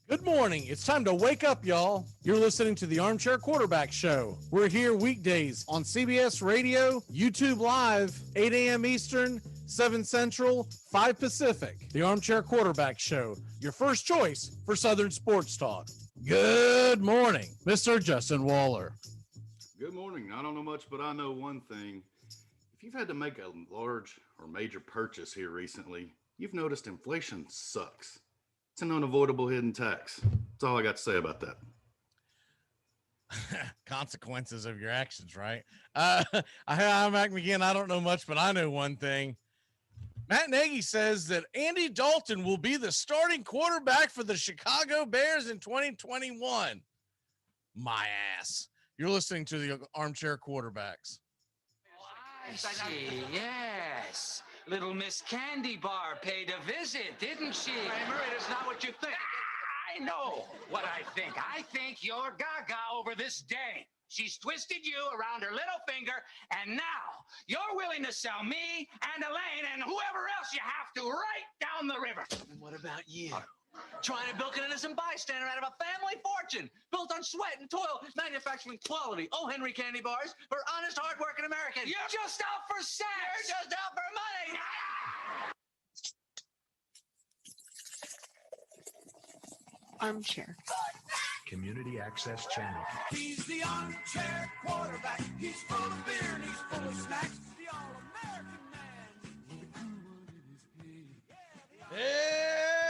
Good morning. It's time to wake up, y'all. You're listening to the Armchair Quarterback Show. We're here weekdays on CBS Radio, YouTube Live, 8 a.m. Eastern, 7 Central, 5 Pacific. The Armchair Quarterback Show, your first choice for Southern sports talk. Good morning, Mr. Justin Waller. Good morning. I don't know much, but I know one thing. If you've had to make a large or major purchase here recently, you've noticed inflation sucks. It's an unavoidable hidden tax. That's all I got to say about that. Consequences of your actions, right? I'm Mac McGinn. I don't know much, but I know one thing. Matt Nagy says that Andy Dalton will be the starting quarterback for the Chicago Bears in 2021. My ass. You're listening to the Armchair Quarterbacks. I see, yes. Little Miss Candy Bar paid a visit, didn't she? Kramer, it is not what you think. I know what I think. I think you're gaga over this dame. She's twisted you around her little finger, and now you're willing to sell me and Elaine and whoever else you have to right down the river. And what about you? Trying to bilk an innocent bystander out of a family fortune built on sweat and toil, manufacturing quality O. Henry candy bars for honest, hard-working Americans. You're just out for sex. You're just out for money. Armchair. Community Access Channel. He's the armchair quarterback. He's full of beer and he's full of snacks. The all-American man with a cool one in his head. Hey,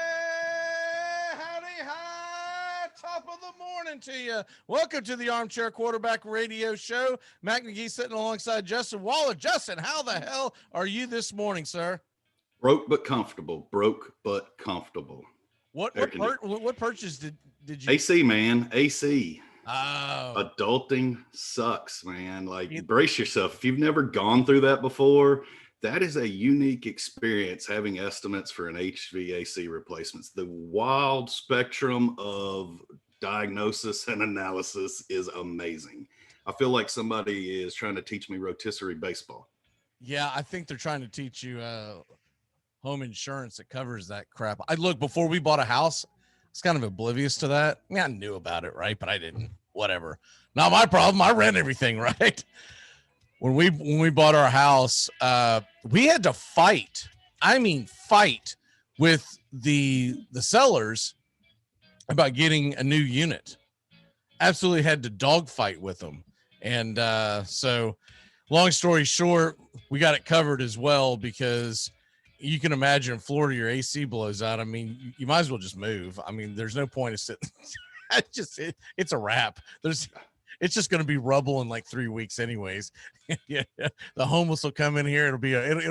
howdy, hi, top of the morning to you. Welcome to the Armchair Quarterback Radio Show. Mac McGee sitting alongside Justin Waller. Justin, how the hell are you this morning, sir? Broke but comfortable. Broke but comfortable. What purchase did you? AC, man. AC. Oh. Adulting sucks, man. Like, brace yourself. If you've never gone through that before, that is a unique experience, having estimates for an HVAC replacements. The wild spectrum of diagnosis and analysis is amazing. I feel like somebody is trying to teach me rotisserie baseball. Yeah, I think they're trying to teach you home insurance that covers that crap. Before we bought a house, I was kind of oblivious to that. I mean, I knew about it, right? But I didn't. Whatever. Not my problem. I rent everything, right? When we bought our house, we had to fight. I mean, fight with the sellers about getting a new unit. Absolutely had to dogfight with them. And so long story short, we got it covered as well, because you can imagine in Florida, your AC blows out. I mean, you might as well just move. I mean, there's no point of sitting. It's a wrap. It's just going to be rubble in like 3 weeks anyways. Yeah. The homeless will come in here. It'll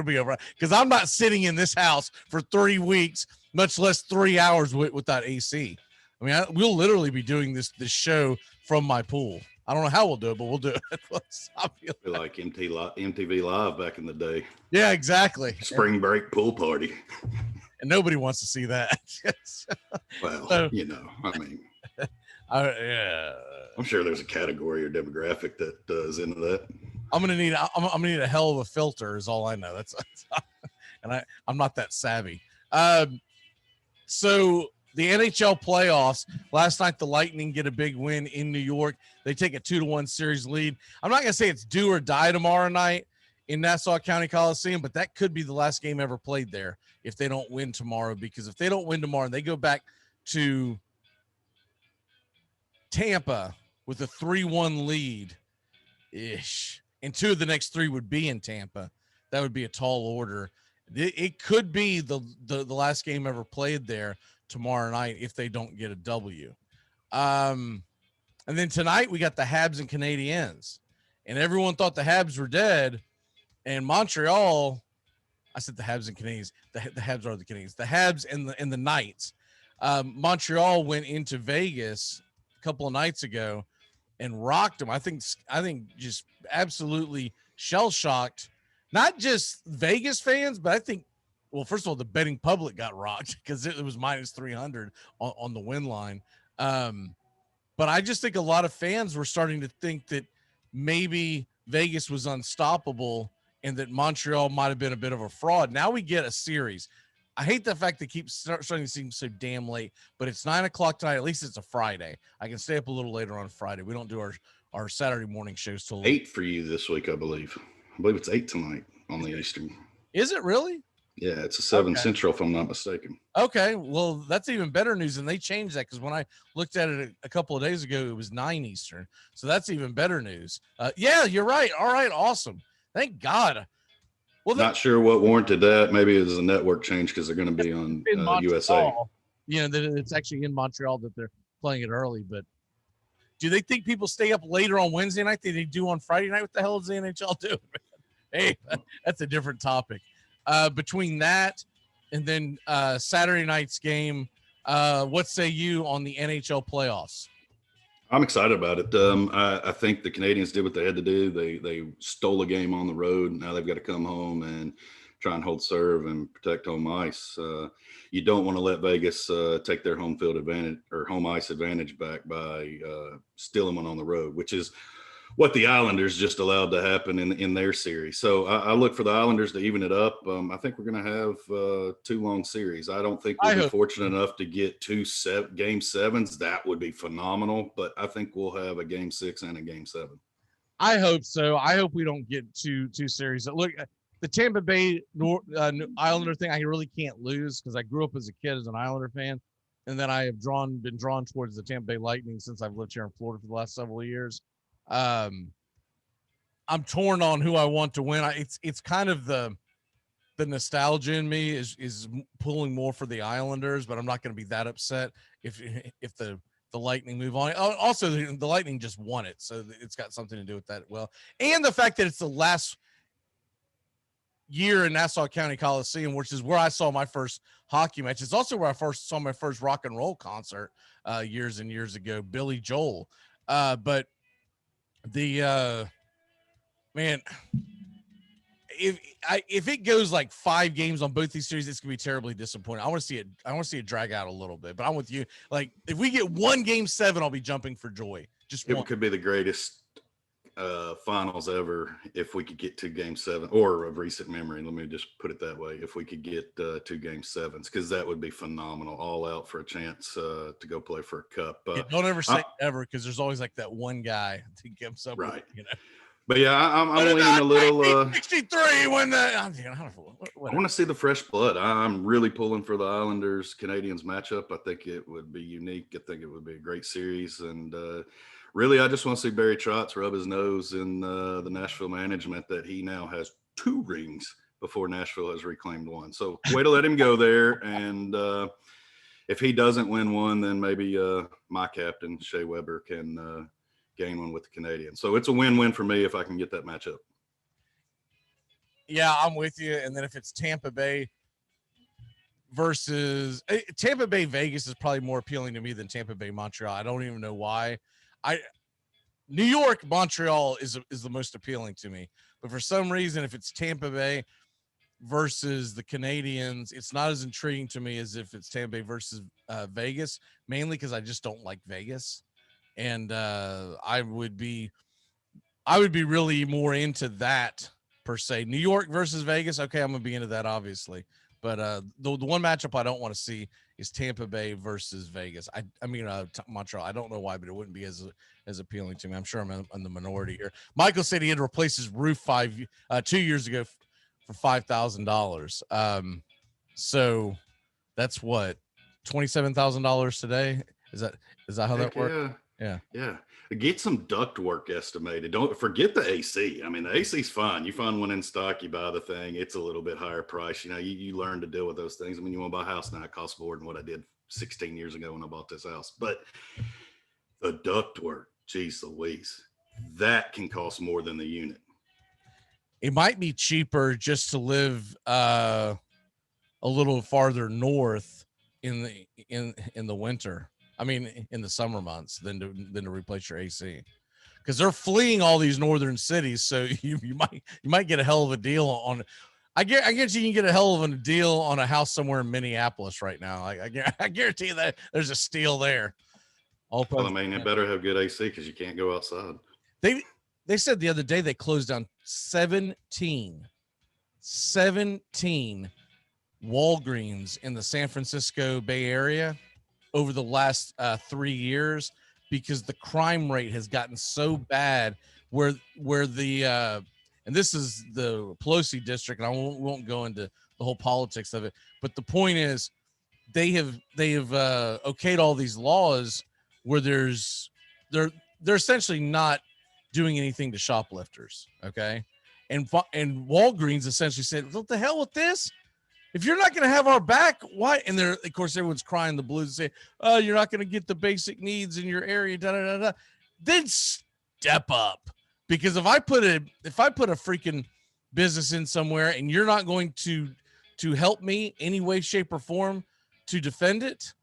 be over, because I'm not sitting in this house for 3 weeks, much less 3 hours without AC. I mean, we'll literally be doing this show from my pool. I don't know how we'll do it, but we'll do it. Like MTV Live back in the day. Yeah, exactly. Spring break pool party. And nobody wants to see that. Well, So, I mean, yeah. I'm sure there's a category or demographic that is into that. I'm gonna need a hell of a filter, is all I know. That's and I'm not that savvy. So the NHL playoffs last night, the Lightning get a big win in New York. They take a 2-1 series lead. I'm not gonna say it's do or die tomorrow night in Nassau County Coliseum, but that could be the last game ever played there if they don't win tomorrow. Because if they don't win tomorrow and they go back to Tampa with a 3-1 lead ish, and 2 of the next 3 would be in Tampa, that would be a tall order. It could be the last game ever played there tomorrow night if they don't get a W. And then tonight we got the Habs and Canadiens, and everyone thought the Habs were dead. And Montreal, I said the Habs and Canadiens. The Habs are the Canadiens. The Habs and the Knights. Montreal went into Vegas a couple of nights ago and rocked them. I think just absolutely shell shocked. Not just Vegas fans, but I think, well, first of all, the betting public got rocked because it was minus 300 on the win line. But I just think a lot of fans were starting to think that maybe Vegas was unstoppable and that Montreal might have been a bit of a fraud. Now we get a series. I hate the fact they keep starting to seem so damn late, but it's 9 o'clock tonight. At least it's a Friday. I can stay up a little later on Friday. We don't do our Saturday morning shows till 8 for you this week, I believe. I believe it's 8 tonight on the Eastern. Is it really? Yeah, it's a 7 Okay. Central, if I'm not mistaken. Okay, well, that's even better news, and they changed that because when I looked at it a couple of days ago, it was 9 Eastern. So that's even better news. Yeah, you're right. All right, awesome. Thank God. Well, Not sure what warranted that. Maybe it was a network change because they're going to be on in Montreal, USA. You know, that it's actually in Montreal that they're playing it early. But do they think people stay up later on Wednesday night than they do on Friday night? What the hell is the NHL doing? Hey, that's a different topic. Between that and then Saturday night's game, what say you on the NHL playoffs? I'm excited about it. I think the Canadians did what they had to do. They stole a game on the road. Now they've got to come home and try and hold serve and protect home ice. You don't want to let Vegas take their home field advantage or home ice advantage back by stealing one on the road, which is what the Islanders just allowed to happen in their series. So I look for the Islanders to even it up. I think we're going to have 2 long series. I don't think we'll be fortunate enough to get 2 game 7s. That would be phenomenal. But I think we'll have a game 6 and a game 7. I hope so. I hope we don't get two series. Look, the Tampa Bay Islander thing, I really can't lose because I grew up as a kid as an Islander fan. And then I have been drawn towards the Tampa Bay Lightning since I've lived here in Florida for the last several years. I'm torn on who I want to win. It's kind of the nostalgia in me is pulling more for the Islanders, but I'm not going to be that upset if the Lightning move on. Also, the Lightning just won it, so it's got something to do with that as well. And the fact that it's the last year in Nassau County Coliseum, which is where I saw my first hockey match. It's also where I first saw my first rock and roll concert years and years ago, Billy Joel. But the man, if it goes like 5 games on both these series, it's gonna be terribly disappointing. I want to see it drag out a little bit, but I'm with you. Like if we get 1 game 7, I'll be jumping for joy. Just it could be the greatest finals ever if we could get 2 game 7 or of recent memory. Let me just put it that way. If we could get 2 game 7s, because that would be phenomenal, all out for a chance to go play for a cup. Don't ever say ever, because there's always like that one guy to give some, right. You know. But yeah, I'm leaning a little 63 when I want to see the fresh blood. I'm really pulling for the Islanders Canadians matchup. I think it would be unique. I think it would be a great series. And really, I just want to see Barry Trotz rub his nose in the Nashville management that he now has 2 rings before Nashville has reclaimed 1. So way to let him go there. And if he doesn't win 1, then maybe my captain, Shea Weber, can gain 1 with the Canadians. So it's a win-win for me if I can get that matchup. Yeah, I'm with you. And then if it's Tampa Bay versus Tampa Bay Vegas is probably more appealing to me than Tampa Bay Montreal. I don't even know why. New York Montreal is the most appealing to me, but for some reason, if it's Tampa Bay versus the Canadians, it's not as intriguing to me as if it's Tampa Bay versus Vegas, mainly because I just don't like Vegas. And I would be really more into that per se. New York versus Vegas. Okay, I'm gonna be into that obviously, but the one matchup I don't want to see is Tampa Bay versus Vegas. I mean Montreal. I don't know why, but it wouldn't be as appealing to me. I'm sure I'm in the minority here. Michael said he had to replace his roof 2 years ago for $5,000. So that's what $27,000 today. Is that how that works? Yeah. Get some duct work estimated. Don't forget the AC. I mean, the AC's fine. You find one in stock, you buy the thing. It's a little bit higher price. You know, you learn to deal with those things. I mean, you want to buy a house now, it costs more than what I did 16 years ago when I bought this house. But the duct work, geez Louise, that can cost more than the unit. It might be cheaper just to live a little farther north in the winter. I mean, in the summer months than to replace your AC, because they're fleeing all these northern cities. So you might get a hell of a deal on. I guarantee you can get a hell of a deal on a house somewhere in Minneapolis right now. I guarantee you that there's a steal there. Well, I mean, it better have good AC because you can't go outside. They said the other day they closed down 17 Walgreens in the San Francisco Bay Area over the last 3 years because the crime rate has gotten so bad where the and this is the Pelosi district, and I won't go into the whole politics of it, but the point is they have okayed all these laws where they're essentially not doing anything to shoplifters, okay? And Walgreens essentially said, what the hell with this? If you're not going to have our back, why? And they're, of course, everyone's crying the blues and say, oh, you're not going to get the basic needs in your area, da, da, da, da. Then step up. Because if I put a freaking business in somewhere and you're not going to help me any way, shape, or form to defend it,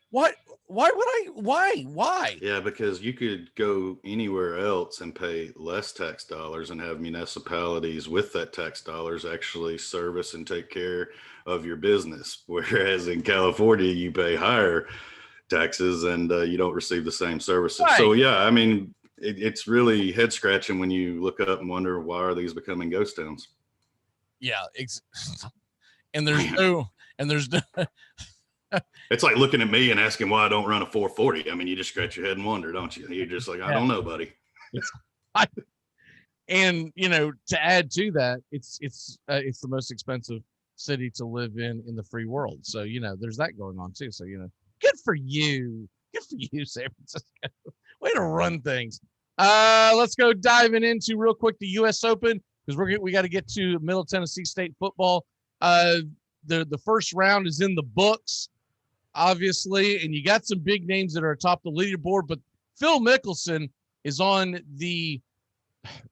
why would I? Why? Yeah, because you could go anywhere else and pay less tax dollars and have municipalities with that tax dollars actually service and take care of your business. Whereas in California, you pay higher taxes and you don't receive the same services. Right. So yeah, I mean, it's really head scratching when you look up and wonder, why are these becoming ghost towns? Yeah. And there's no. It's like looking at me and asking why I don't run a 440. I mean, you just scratch your head and wonder, don't you? You're just like, I don't know, buddy. And to add to that, it's the most expensive city to live in the free world. So there's that going on too. So good for you, San Francisco. Way to run things. Let's go diving into real quick the U.S. Open because we got to get to Middle Tennessee State football. The first round is in the books, obviously, and you got some big names that are atop the leaderboard, but Phil Mickelson is on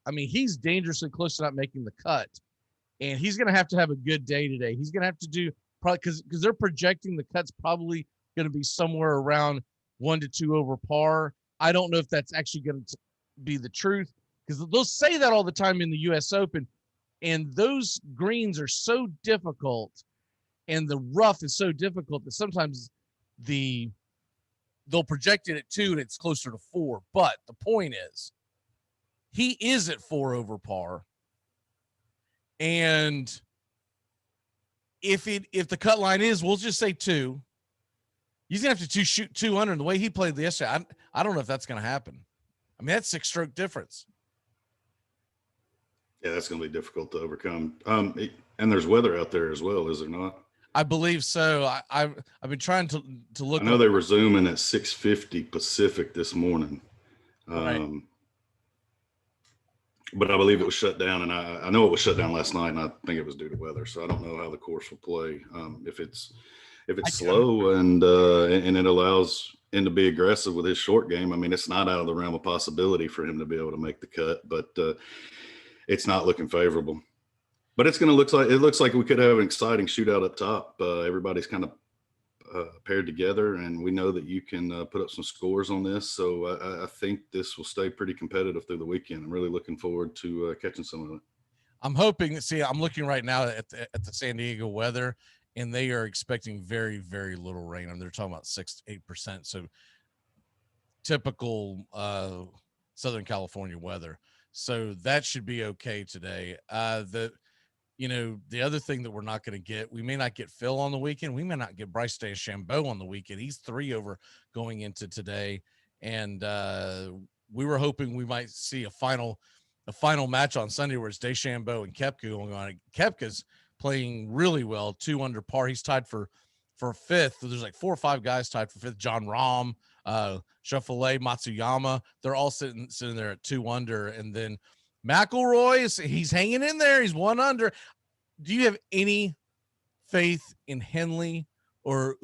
he's dangerously close to not making the cut, and he's going to have a good day today. He's going to have to do probably because they're projecting the cut's probably going to be somewhere around 1 to 2 over par. I don't know if that's actually going to be the truth because they'll say that all the time in the U.S. Open, and those greens are so difficult and the rough is so difficult that sometimes they'll project it at 2 and it's closer to 4. But the point is, he is at 4 over par. And if the cut line is, we'll just say 2, he's gonna have to shoot 2 under. And the way he played yesterday, I don't know if that's gonna happen. I mean, that's 6-stroke difference. Yeah, that's gonna be difficult to overcome. And there's weather out there as well, is there not? I believe so. I've been trying to look. I know they were zooming at 6:50 Pacific this morning. Right. But I believe it was shut down, and I know it was shut down last night, and I think it was due to weather. So I don't know how the course will play. If it's slow and it allows him to be aggressive with his short game, I mean, it's not out of the realm of possibility for him to be able to make the cut, but it's not looking favorable. But it looks like we could have an exciting shootout up top. Everybody's kind of paired together, and we know that you can put up some scores on this. So I think this will stay pretty competitive through the weekend. I'm really looking forward to catching some of it. I'm hoping. See, I'm looking right now at the San Diego weather, and they are expecting very, very little rain. I mean, they're talking about 6 to 8%. So typical Southern California weather. So that should be okay today. The other thing that we're not going to get, we may not get Phil on the weekend. We may not get Bryce DeChambeau on the weekend. He's 3 over going into today. And we were hoping we might see a final match on Sunday where it's DeChambeau and Koepka going on. Koepka's playing really well, 2 under par. He's tied for 5th. There's like 4 or 5 guys tied for 5th. John Rahm, Schauffele, Matsuyama, they're all sitting there at 2 under. And then McIlroy, he's hanging in there. He's 1 under. Do you have any faith in Henley, or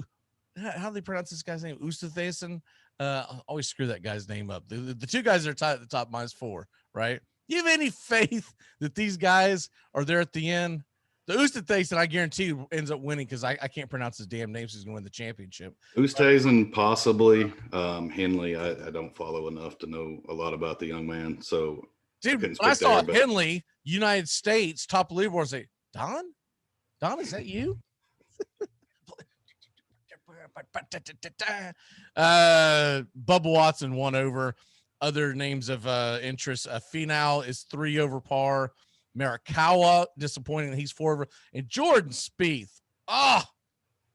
how do they pronounce this guy's name? Ustathason? I always screw that guy's name up. The 2 guys that are tied at the top -4, right? Do you have any faith that these guys are there at the end? The Ustathason, I guarantee you, ends up winning because I can't pronounce his damn name, so he's going to win the championship. Oosthuizen, possibly. Henley, I don't follow enough to know a lot about the young man. So, dude, when I saw Henley, United States, top leaderboard, say, Don, is that you? Bubba Watson 1 over. Other names of interest. Finau is 3 over par. Morikawa, disappointing. He's 4 over. And Jordan Spieth, Ah,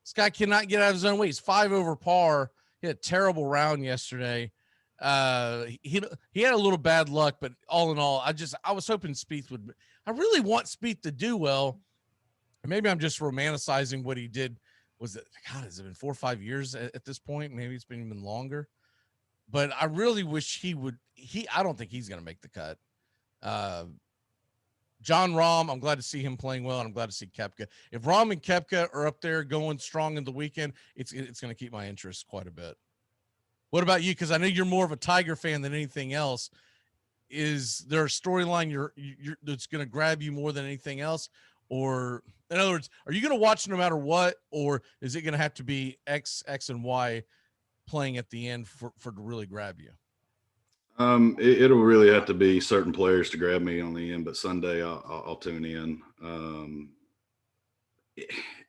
this guy cannot get out of his own way. He's 5 over par. He had a terrible round yesterday. He had a little bad luck, but all in all, I was hoping Spieth would. I really want Spieth to do well. Maybe I'm just romanticizing what he did. Was it, God, has it been 4 or 5 years at this point? Maybe it's been even longer. But I really wish he would. I don't think he's going to make the cut. John Rahm, I'm glad to see him playing well, and I'm glad to see Koepka. If Rahm and Koepka are up there going strong in the weekend, it's going to keep my interest quite a bit. What about you? Because I know you're more of a Tiger fan than anything else. Is there a storyline you're that's going to grab you more than anything else? Or, in other words, are you going to watch no matter what, or is it going to have to be X, and Y playing at the end for to really grab you? It'll really have to be certain players to grab me on the end, but Sunday I'll tune in.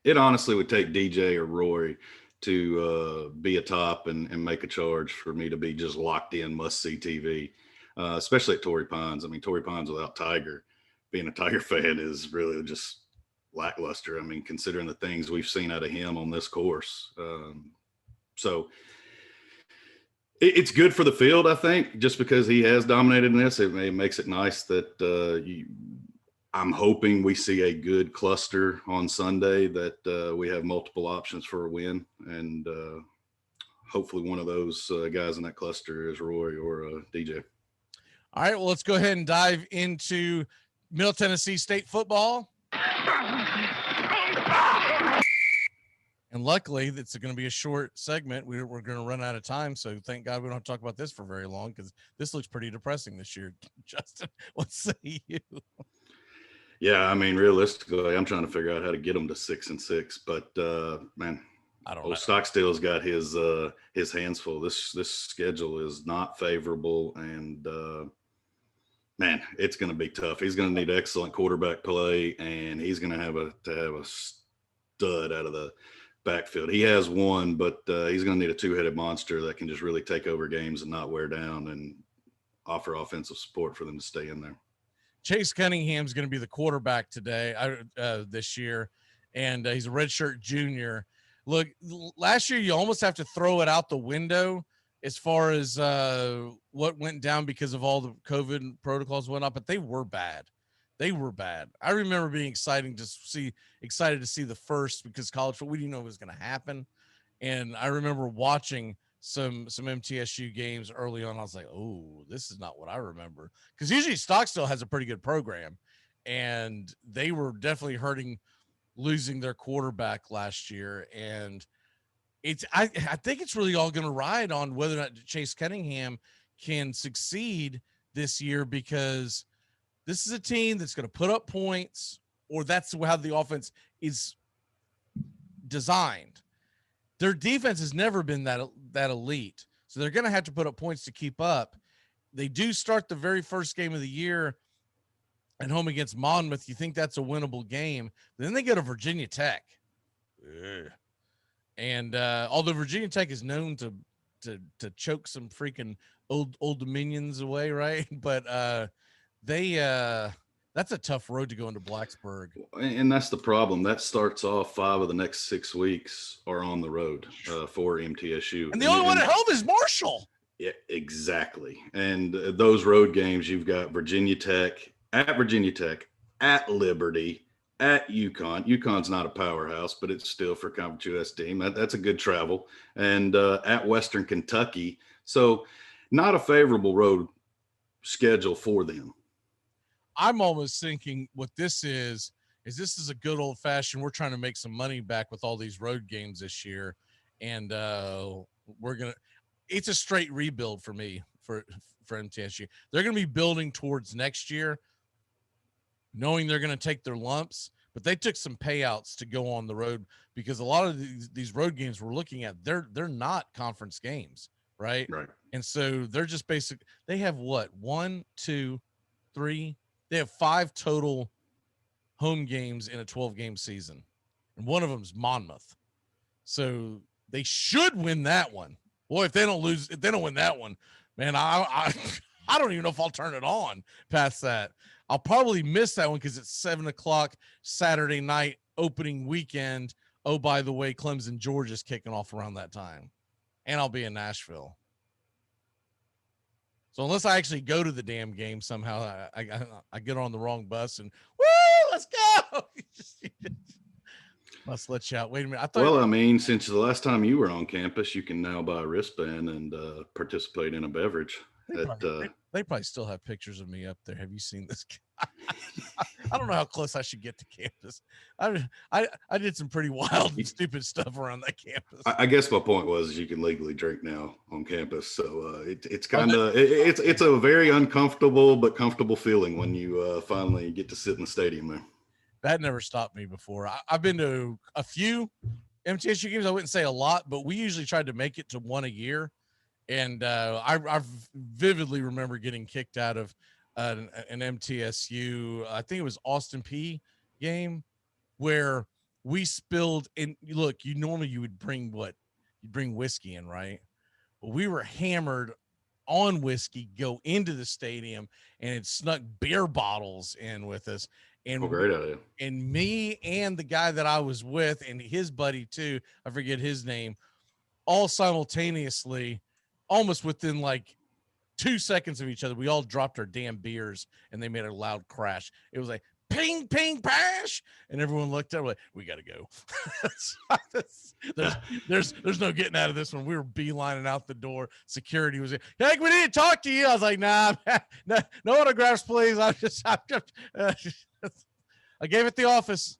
It honestly would take DJ or Rory to be a top and make a charge for me to be just locked in, must see TV, especially at Torrey Pines. I mean, Torrey Pines without Tiger, being a Tiger fan is really just lackluster. I mean, considering the things we've seen out of him on this course. So it's good for the field, I think, just because he has dominated in this. It makes it nice that I'm hoping we see a good cluster on Sunday, that we have multiple options for a win. And hopefully one of those guys in that cluster is Roy or DJ. All right, well, let's go ahead and dive into Middle Tennessee State football. And luckily, it's going to be a short segment. We're going to run out of time, so thank God we don't have to talk about this for very long, because this looks pretty depressing this year. Justin, what say you? Yeah, I mean, realistically, I'm trying to figure out how to get them to 6-6, but man, I don't know. Stockstill's got his hands full. This schedule is not favorable, and man, it's going to be tough. He's going to need excellent quarterback play, and he's going to have a stud out of the backfield. He has one, but he's going to need a two-headed monster that can just really take over games and not wear down and offer offensive support for them to stay in there. Chase Cunningham's going to be the quarterback today, this year, and he's a redshirt junior. Look, last year you almost have to throw it out the window as far as what went down because of all the COVID protocols and whatnot, but they were bad. They were bad. I remember being excited to see the first, because college, we didn't know what was going to happen. And I remember watching some MTSU games early on. I was like, oh, this is not what I remember. Because usually Stockstill has a pretty good program, and they were definitely hurting losing their quarterback last year. And I think it's really all going to ride on whether or not Chase Cunningham can succeed this year, because this is a team that's going to put up points, or that's how the offense is designed. Their defense has never been that elite, so they're going to have to put up points to keep up. They do start the very first game of the year at home against Monmouth. You think that's a winnable game. Then they go to Virginia Tech. Ugh. And although Virginia Tech is known to choke some freaking old Dominions away, right? But that's a tough road to go into Blacksburg. And that's the problem. That starts off 5 of the next 6 weeks are on the road for MTSU. And the only one at home is Marshall. Yeah, exactly. And those road games, you've got Virginia Tech, at Liberty, at UConn. UConn's not a powerhouse, but it's still for Conference US team. That's a good travel. And at Western Kentucky. So not a favorable road schedule for them. I'm almost thinking what this is a good old fashioned, we're trying to make some money back with all these road games this year. And it's a straight rebuild for me, for MTSU. They're going to be building towards next year, knowing they're going to take their lumps, but they took some payouts to go on the road, because a lot of these road games we're looking at, they're not conference games, right? Right. And so they're just they have what, 1, 2, 3, they have 5 total home games in a 12-game season, and one of them is Monmouth. So they should win that one. Boy, if they don't win that one, man, I don't even know if I'll turn it on past that. I'll probably miss that one because it's 7:00 Saturday night opening weekend oh, by the way, Clemson, Georgia's kicking off around that time, and I'll be in Nashville. So unless I actually go to the damn game somehow, I get on the wrong bus and woo, let's go. Must let you out. Wait a minute. I thought. Well, I mean, since the last time you were on campus, you can now buy a wristband and participate in a beverage. They probably still have pictures of me up there. Have you seen this? I don't know how close I should get to campus. I did some pretty wild and stupid stuff around that campus. I guess my point was you can legally drink now on campus, so it's kind of it's a very uncomfortable but comfortable feeling when you finally get to sit in the stadium there. That never stopped me before. I've been to a few MTSU games. I wouldn't say a lot, but we usually tried to make it to one a year. And I vividly remember getting kicked out of an MTSU, I think it was Austin P game, where we spilled. And look, normally you would bring you'd bring whiskey in, right? But we were hammered on whiskey, go into the stadium, and it snuck beer bottles in with us. And great idea. And me and the guy that I was with and his buddy too, I forget his name, all simultaneously, almost within like 2 seconds of each other, we all dropped our damn beers and they made a loud crash. It was like ping, ping, pash. And everyone looked at it like, we got to go. there's no getting out of this one. We were beelining out the door. Security was, hey, we need to talk to you. I was like, nah, no autographs, please. I gave it the office.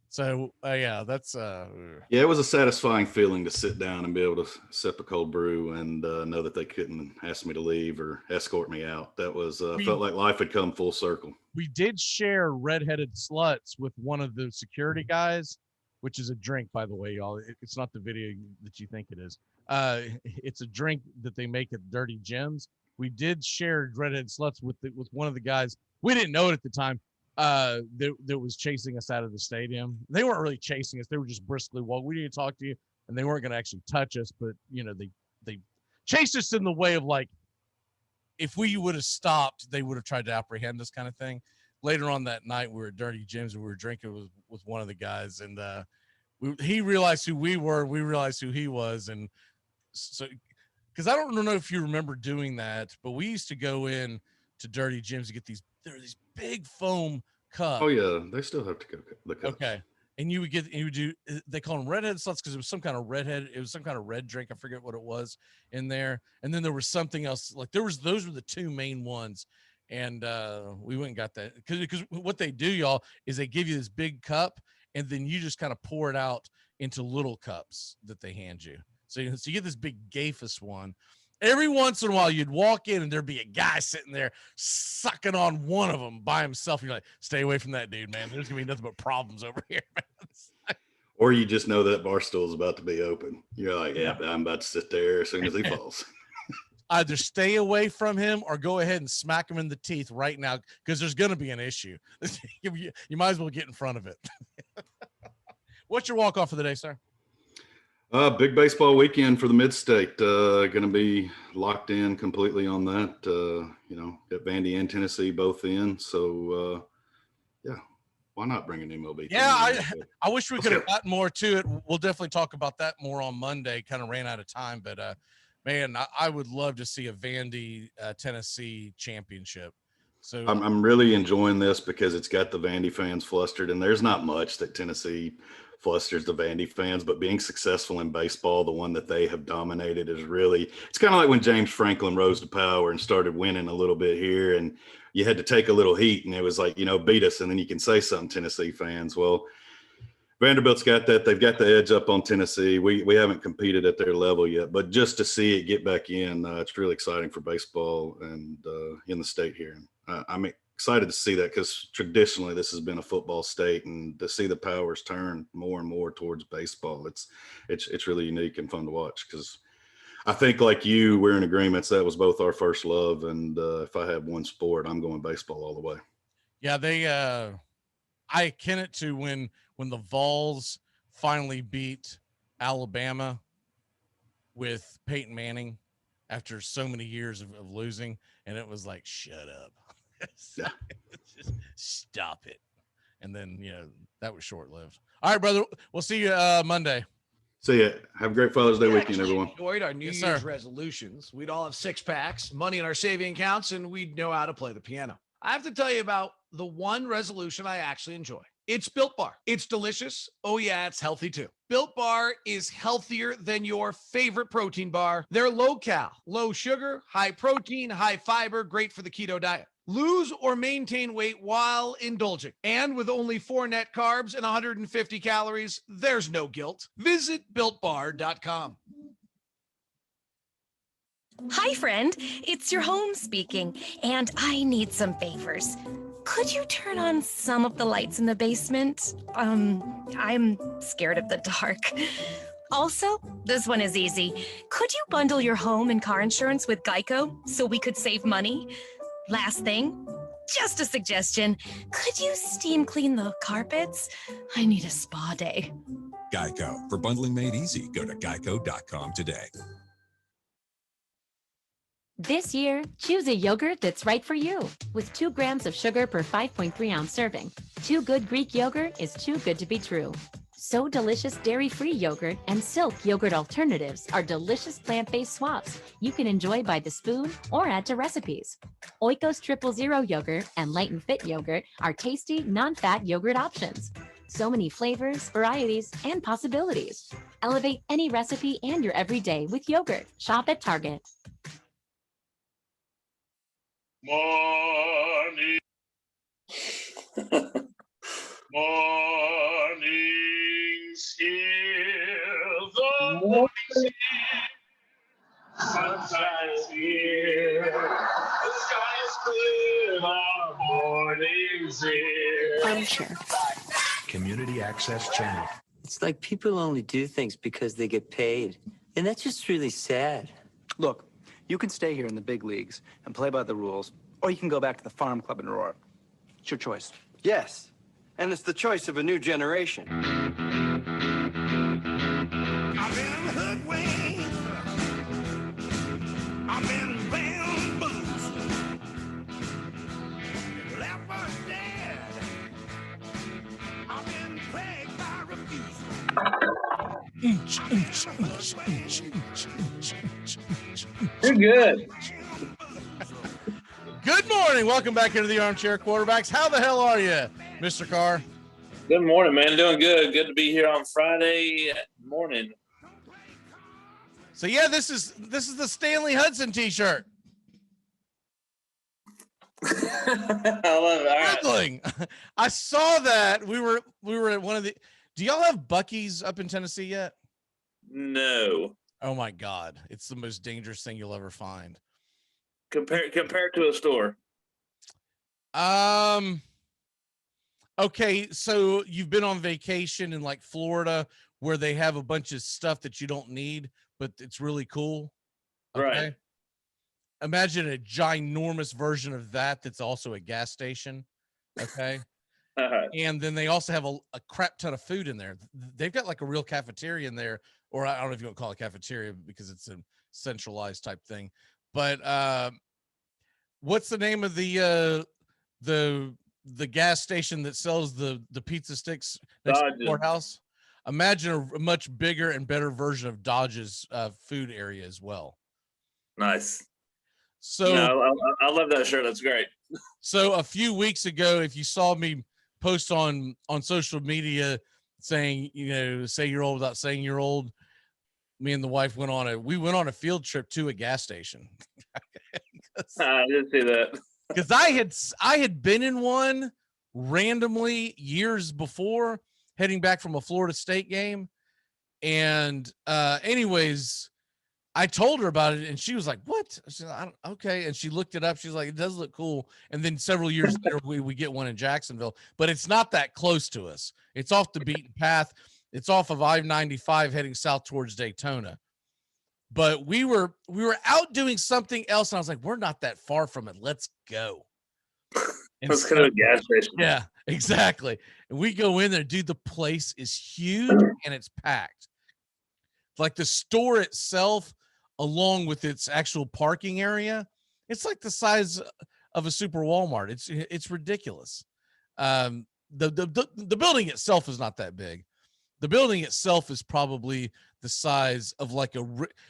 So yeah, that's yeah, it was a satisfying feeling to sit down and be able to sip a cold brew and know that they couldn't ask me to leave or escort me out. That was felt like life had come full circle. We did share redheaded sluts with one of the security guys, which is a drink, by the way, y'all. It's not the video that you think it is. It's a drink that they make at Dirty Gems. We did share redheaded sluts with one of the guys. We didn't know it at the time. That was chasing us out of the stadium. They weren't really chasing us. They were just briskly walking. We need to talk to you. And they weren't going to actually touch us, but they chased us in the way of like, if we would have stopped, they would have tried to apprehend us kind of thing. Later on that night, we were at Dirty Gems and we were drinking with one of the guys. And he realized who we were. We realized who he was. And so, because I don't know if you remember doing that, but we used to go in to Dirty Gems to get these big foam cups. Oh yeah, they still have to go the cups. Okay. And you would do, they call them redhead sluts because it was some kind of red drink. I forget what it was in there. And then there was something else. Like those were the two main ones. And we went and got that because what they do, y'all, is they give you this big cup and then you just kind of pour it out into little cups that they hand you. So you get this big Gafus one. Every once in a while, you'd walk in and there'd be a guy sitting there sucking on one of them by himself. You're like, stay away from that dude, man. There's going to be nothing but problems over here, man. Or you just know that bar stool is about to be open. You're like, yeah, I'm about to sit there as soon as he falls. Either stay away from him or go ahead and smack him in the teeth right now because there's going to be an issue. You might as well get in front of it. What's your walk-off for the day, sir? Big baseball weekend for the Mid-State. Going to be locked in completely on that. Got Vandy and Tennessee both in. So, yeah, why not bring an MLB? Yeah, I wish we could have gotten more to it. We'll definitely talk about that more on Monday. Kind of ran out of time, but man, I would love to see a Vandy Tennessee championship. So I'm really enjoying this because it's got the Vandy fans flustered, and there's not much that Tennessee flusters the Vandy fans, but being successful in baseball, the one that they have dominated is really, it's kind of like when James Franklin rose to power and started winning a little bit here, and you had to take a little heat, and it was like, beat us, and then you can say something, Tennessee fans. Well, Vanderbilt's got that. They've got the edge up on Tennessee. We haven't competed at their level yet, but just to see it get back in, it's really exciting for baseball and in the state here. I'm excited to see that because traditionally this has been a football state, and to see the powers turn more and more towards baseball, it's really unique and fun to watch. Because I think, like you, we're in agreements that was both our first love, and if I have one sport, I'm going baseball all the way. Yeah, I akin it to when the VOLS finally beat Alabama with Peyton Manning after so many years of losing, and it was like, shut up. Just stop it. And then, that was short-lived. All right, brother. We'll see you Monday. See ya. Have a great Father's Day weekend, everyone. Enjoyed our New Yes, Year's sir. resolutions. We'd all have 6-packs, money in our saving accounts, and we'd know how to play the piano. I have to tell you about the one resolution I actually enjoy. It's Built Bar. It's delicious. Oh yeah, it's healthy too. Built Bar is healthier than your favorite protein bar. They're low cal, low sugar, high protein, high fiber, great for the keto diet. Lose or maintain weight while indulging. And with only 4 net carbs and 150 calories, there's no guilt. Visit BuiltBar.com. Hi, friend. It's your home speaking, and I need some favors. Could you turn on some of the lights in the basement? I'm scared of the dark. Also, this one is easy. Could you bundle your home and car insurance with Geico so we could save money? Last thing, just a suggestion. Could you steam clean the carpets? I need a spa day. Geico. For bundling made easy, go to geico.com today. This year, choose a yogurt that's right for you. With 2 grams of sugar per 5.3-ounce serving. Too Good Greek yogurt is too good to be true. So Delicious dairy-free yogurt and Silk yogurt alternatives are delicious plant-based swaps you can enjoy by the spoon or add to recipes. Oikos 000 yogurt and Light and Fit yogurt are tasty, non-fat yogurt options. So many flavors, varieties, and possibilities. Elevate any recipe and your everyday with yogurt. Shop at Target. Morning. Morning's here, the morning's here, sunshine's here, the sky is clear, the morning's here. Armchair. Community Access Channel. It's like people only do things because they get paid, and that's just really sad. Look, you can stay here in the big leagues and play by the rules, or you can go back to the farm club in Aurora. It's your choice. Yes, and it's the choice of a new generation. I've been hoodwinked. I've been bamboozled. Left for dead. I've been plagued by refusal. You're good. Good morning. Welcome back into the Armchair Quarterbacks. How the hell are you, Mr. Carr? Good morning, man. Doing good. Good to be here on Friday morning. So yeah, this is the Stanley Hudson t-shirt. I love it. All right. Riddling. I saw that. We were at one of the. Do y'all have Buc-ee's up in Tennessee yet? No. Oh my God. It's the most dangerous thing you'll ever find. Compared to a store. Okay, so you've been on vacation in like Florida where they have a bunch of stuff that you don't need, but it's really cool. Okay? Right. Imagine a ginormous version of that that's also a gas station. Okay. And then they also have a crap ton of food in there. They've got like a real cafeteria in there, or I don't know if you want to call it cafeteria because it's a centralized type thing. But what's the name of the gas station that sells the pizza sticks next to the courthouse? Imagine a much bigger and better version of Dodge's food area as well. Nice. So I love that shirt. That's great. So a few weeks ago, if you saw me post on social media saying, say you're old without saying you're old, me and the wife went on a field trip to a gas station. I didn't see that. Because I had been in one randomly years before, heading back from a Florida State game. And anyways, I told her about it and she was like, what? I said, okay. And she looked it up. She's like, it does look cool. And then several years later, we get one in Jacksonville, but it's not that close to us. It's off the beaten path. It's off of I-95 heading south towards Daytona. But we were out doing something else. And I was like, we're not that far from it. Let's go. Let's go to a gas station. Yeah, exactly. And we go in there, dude, the place is huge and it's packed. Like the store itself, along with its actual parking area, it's like the size of a super Walmart. It's ridiculous. The building itself is not that big, the building itself is probably the size of like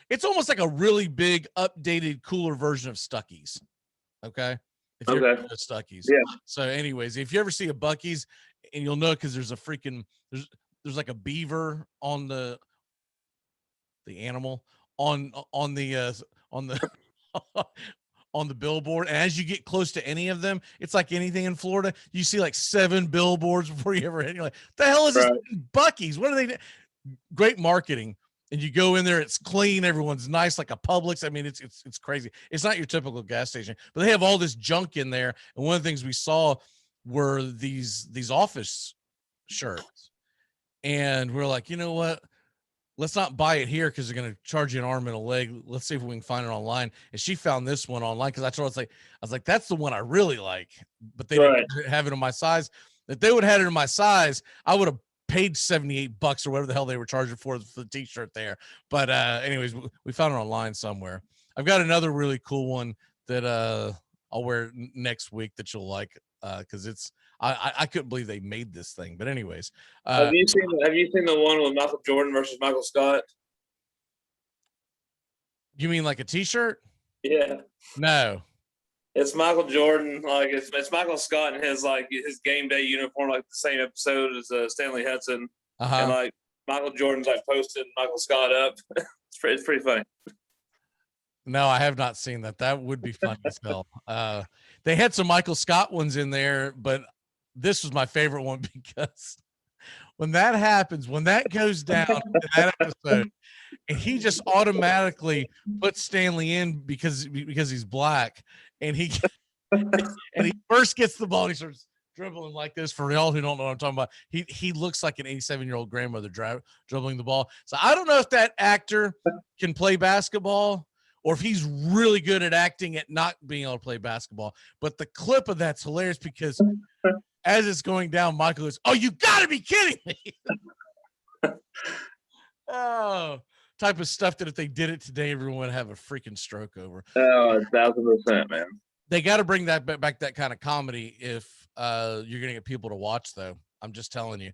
it's almost like a really big updated cooler version of Stuckey's. Okay. If you're Okay. Stuckey's. Yeah. So anyways, if you ever see a Buc-ee's, and you'll know, because there's a freaking there's like a beaver on the animal on the on the billboard, and as you get close to any of them, it's like anything in Florida, you see like 7 billboards before you ever hit. You're like, the hell is this Buc-ee's? What are they? Great marketing. And you go in there, it's clean, everyone's nice, like a Publix. I mean, it's crazy. It's not your typical gas station, but they have all this junk in there. And one of the things we saw were these office shirts, and we're like, you know what? Let's not buy it here because they're going to charge you an arm and a leg. Let's see if we can find it online. And she found this one online, because I told her, I was like, that's the one I really like, but they didn't have it in my size. If they would have had it in my size, I would have paid $78 or whatever the hell they were charging for the t-shirt there. But anyways, we found it online somewhere. I've got another really cool one that I'll wear next week that you'll like, because it's I couldn't believe they made this thing. But anyways, have you seen the one with Michael Jordan versus Michael Scott? You mean like a t-shirt? Yeah. No. It's Michael Jordan, like it's Michael Scott in his game day uniform, like the same episode as Stanley Hudson, and like Michael Jordan's like posting Michael Scott up. It's pretty funny. No, I have not seen that. That would be fun as hell. They had some Michael Scott ones in there, but this was my favorite one, because when that happens, when that goes down in that episode, and he just automatically puts Stanley in because he's black, and he first gets the ball, and he starts dribbling like this. For y'all who don't know what I'm talking about, he looks like an 87-year-old grandmother dribbling the ball. So I don't know if that actor can play basketball, or if he's really good at acting at not being able to play basketball. But the clip of that's hilarious, because as it's going down, Michael goes, "Oh, you gotta be kidding me." Oh, type of stuff that if they did it today, everyone would have a freaking stroke over. Oh, 1,000%, man. They got to bring that back, that kind of comedy, if you're gonna get people to watch, though. I'm just telling you,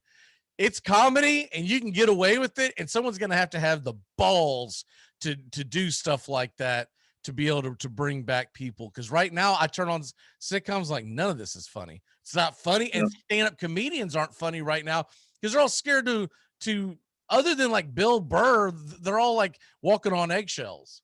it's comedy and you can get away with it, and someone's gonna have the balls to do stuff like that, to be able to bring back people. Because right now I turn on sitcoms, like, none of this is funny. It's not funny, and stand-up comedians aren't funny right now, because they're all scared to other than like Bill Burr, they're all like walking on eggshells.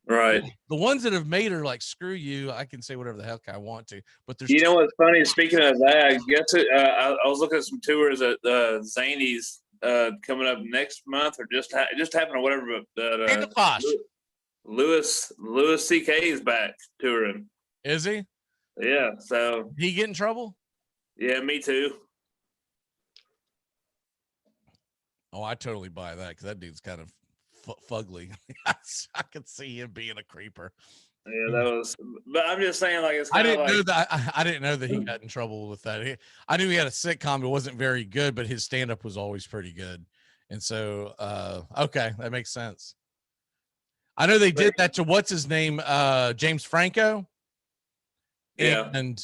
Right. The ones that have made her like, screw you, I can say whatever the heck I want to. But there's, you know what's funny? Speaking of that, I was looking at some tours at Zany's coming up next month, or just happened, or whatever. But Louis C.K. is back touring. Is he? Yeah. So he get in trouble? Yeah, me too. Oh, I totally buy that, because that dude's kind of fugly. I could see him being a creeper. Yeah, that was. But I'm just saying, like, it's. I didn't know that. I didn't know that he got in trouble with that. I knew he had a sitcom. It wasn't very good, but his stand-up was always pretty good. And so, okay, that makes sense. I know they did that to what's his name, James Franco. Yeah. And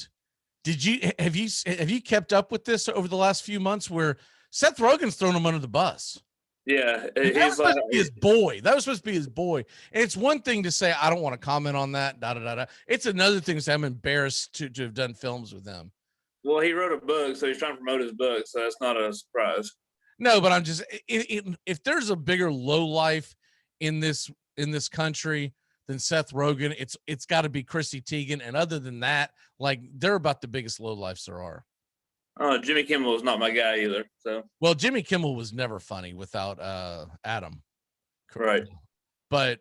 have you kept up with this over the last few months, where Seth Rogen's thrown him under the bus? Yeah, that was supposed to be his boy. That was supposed to be his boy. And it's one thing to say, I don't want to comment on that. It's another thing to say, I'm embarrassed to have done films with them. Well, he wrote a book, so he's trying to promote his book, so that's not a surprise. No, but I'm just, if there's a bigger lowlife in this country than Seth Rogen, it's got to be Chrissy Teigen. And other than that, like, they're about the biggest lowlifes there are. Oh, Jimmy Kimmel was not my guy either. So, well, Jimmy Kimmel was never funny without Adam. Right. But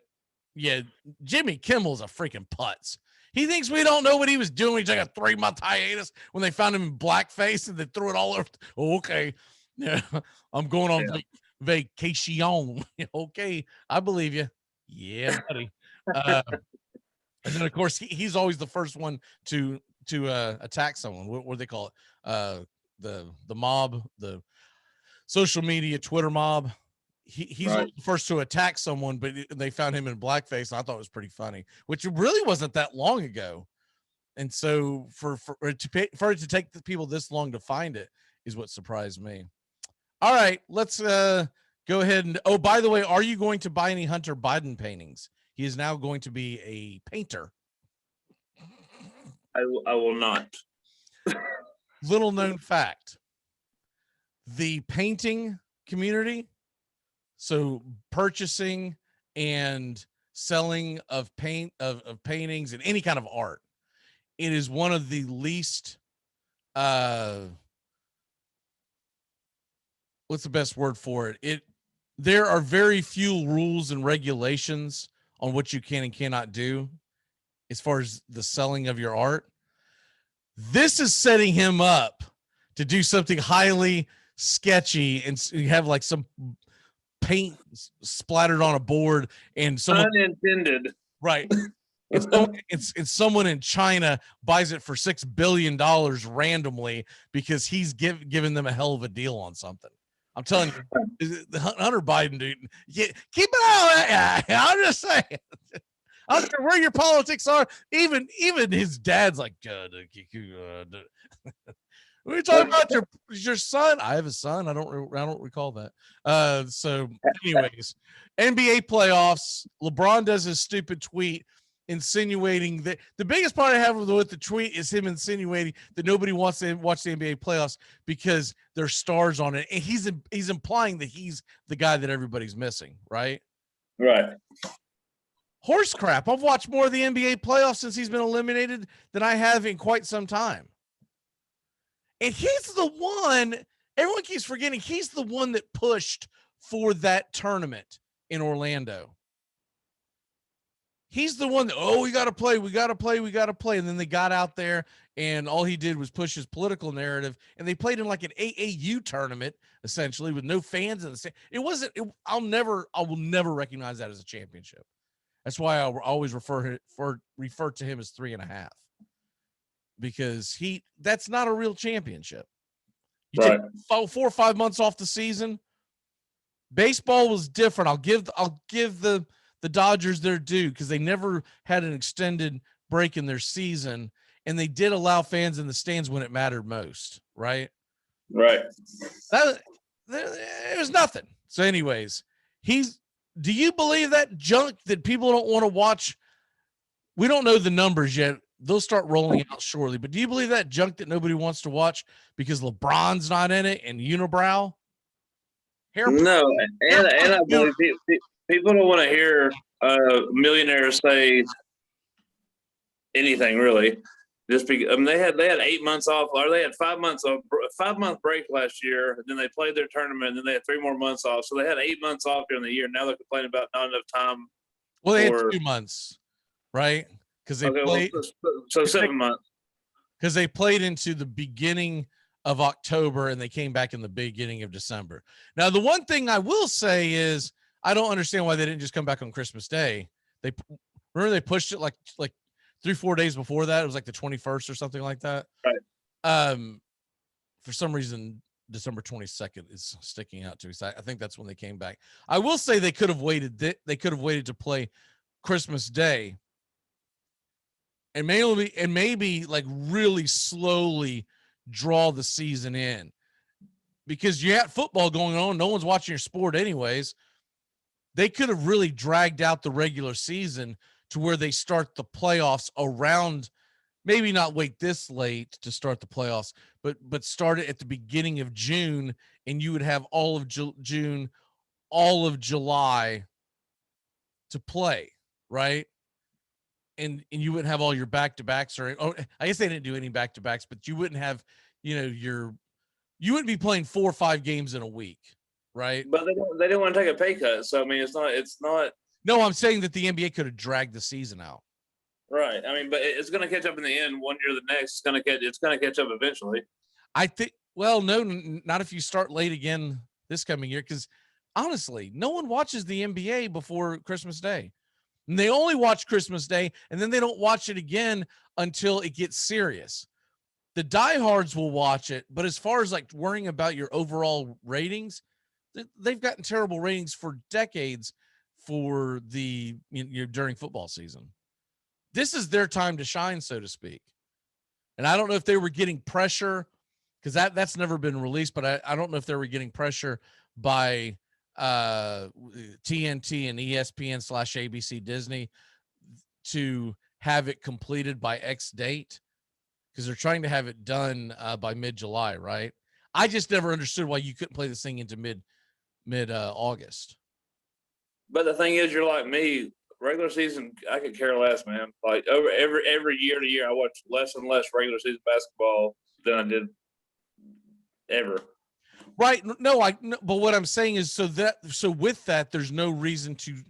yeah, Jimmy Kimmel's a freaking putz. He thinks we don't know what he was doing. He took a 3-month hiatus when they found him in blackface, and they threw it all over. Oh, okay. Yeah, I'm going on vacation. Okay, I believe you. Yeah, buddy. And then of course he's always the first one to attack someone. What do they call it? The mob, the social media Twitter mob. He's right. the first to attack someone, but they found him in blackface, and I thought it was pretty funny, which really wasn't that long ago. And so for it to take the people this long to find it is what surprised me. All right, let's go ahead and. Oh, by the way, are you going to buy any Hunter Biden paintings? He is now going to be a painter. I will not. Little known fact: the painting community, so purchasing and selling of paintings and any kind of art, it is one of the least what's the best word for it? There are very few rules and regulations on what you can and cannot do as far as the selling of your art. This is setting him up to do something highly sketchy, and you have like some paint splattered on a board and someone unintended. Right. It's someone in China buys it for $6 billion randomly because he's giving them a hell of a deal on something. I'm telling you, the Hunter Biden dude, keep an eye on that guy. I'm just saying. I don't care where your politics are. Even his dad's like, what are you talking about? Your son? I have a son. I don't recall that. So, anyways, NBA playoffs. LeBron does his stupid tweet insinuating that the biggest part I have with the tweet is him insinuating that nobody wants to watch the NBA playoffs because there's stars on it, and he's implying that he's the guy that everybody's missing, right? Right. Horse crap. I've watched more of the NBA playoffs since he's been eliminated than I have in quite some time. And he's the one, everyone keeps forgetting, he's the one that pushed for that tournament in Orlando. He's the one that, we got to play. And then they got out there, and all he did was push his political narrative. And they played in like an AAU tournament, essentially, with no fans in the stand. I will never recognize that as a championship. That's why I always refer to him as 3.5. Because that's not a real championship. You right. take 4 or 5 months off the season. Baseball was different. I'll give the Dodgers their due because they never had an extended break in their season, and they did allow fans in the stands when it mattered most, right? Right. It was nothing. So anyways, do you believe that junk that people don't want to watch? We don't know the numbers yet. They'll start rolling out shortly. But do you believe that junk that nobody wants to watch because LeBron's not in it and unibrow? No, and I believe people don't want to hear millionaires say anything really. Just because they had 8 months off, or they had 5 months off, 5-month break last year. And then they played their tournament, and then they had 3 more months off. So they had 8 months off during the year. Now they're complaining about not enough time. Well, they had 2 months, right? Because they played. So 7 months. Because they played into the beginning of October and they came back in the beginning of December. Now, the one thing I will say is I don't understand why they didn't just come back on Christmas Day. Remember they pushed it like 3-4 days before that. It was like the 21st or something like that. Right. For some reason, December 22nd is sticking out to me. So I think that's when they came back. I will say they could have waited. They could have waited to play Christmas Day. And maybe like really slowly draw the season in, because you had football going on. No one's watching your sport anyways. They could have really dragged out the regular season to where they start the playoffs around, maybe not wait this late to start the playoffs, but start it at the beginning of June, and you would have all of June, all of July to play, right? And you wouldn't have all your back-to-backs, or I guess they didn't do any back-to-backs, but you wouldn't have, you wouldn't be playing 4 or 5 games in a week, right? But they didn't want to take a pay cut. So, I mean, it's not. No, I'm saying that the NBA could have dragged the season out. Right. I mean, but it's going to catch up in the end. One year or the next, it's going to catch up eventually. I think, well, no, not if you start late again this coming year, because honestly, no one watches the NBA before Christmas Day. And they only watch Christmas Day, and then they don't watch it again until it gets serious. The diehards will watch it, but as far as like worrying about your overall ratings, they've gotten terrible ratings for decades for during football season. This is their time to shine, so to speak. And I don't know if they were getting pressure because that's never been released. But I don't know if they were getting pressure by TNT and ESPN/ABC Disney to have it completed by X date, because they're trying to have it done by mid-July, right? I just never understood why you couldn't play this thing into mid August. But the thing is, you're like me. Regular season, I could care less, man. Like over every year to year, I watch less and less regular season basketball than I did ever. Right? No, but what I'm saying is, so with that, there's no reason to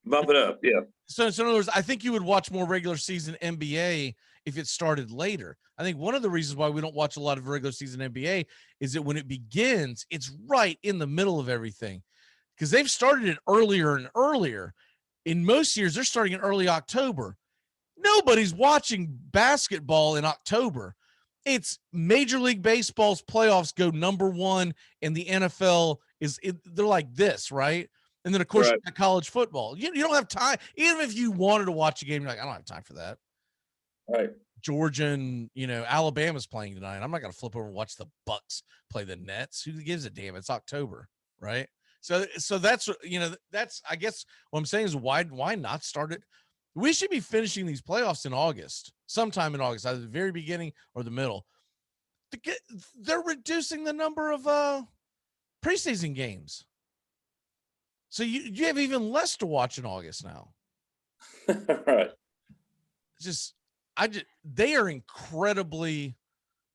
bump it up. Yeah. So in other words, I think you would watch more regular season NBA if it started later. I think one of the reasons why we don't watch a lot of regular season NBA is that when it begins, it's right in the middle of everything, because they've started it earlier and earlier. In most years, they're starting in early October. Nobody's watching basketball in October. It's Major League Baseball's playoffs go number one, and the NFL they're like this, right? And then, of course, right, college football. You don't have time. Even if you wanted to watch a game, you're like, I don't have time for that. Right. Georgia and, Alabama's playing tonight. I'm not going to flip over and watch the Bucks play the Nets. Who gives a damn? It's October, right? So that's, that's, I guess what I'm saying is why not start it? We should be finishing these playoffs in August, sometime in August, either the very beginning or the middle. They're reducing the number of preseason games. So you have even less to watch in August now. Right. They are incredibly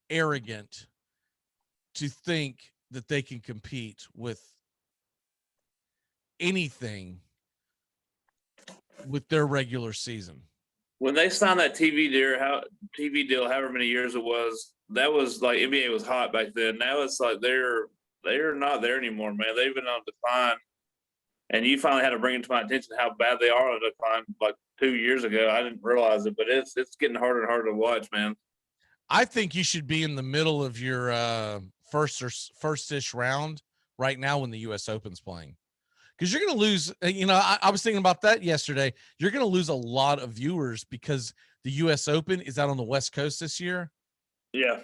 arrogant to think that they can compete with anything with their regular season. When they signed that TV deal, however many years it was, that was like NBA was hot back then. Now it's like they're not there anymore, man. They've been on decline. And you finally had to bring it to my attention how bad they are on decline like 2 years ago. I didn't realize it, but it's getting harder and harder to watch, man. I think you should be in the middle of your first-ish round right now when the U.S. Open's playing, because you're going to lose. I was thinking about that yesterday. You're going to lose a lot of viewers because the U.S. Open is out on the West Coast this year. Yeah.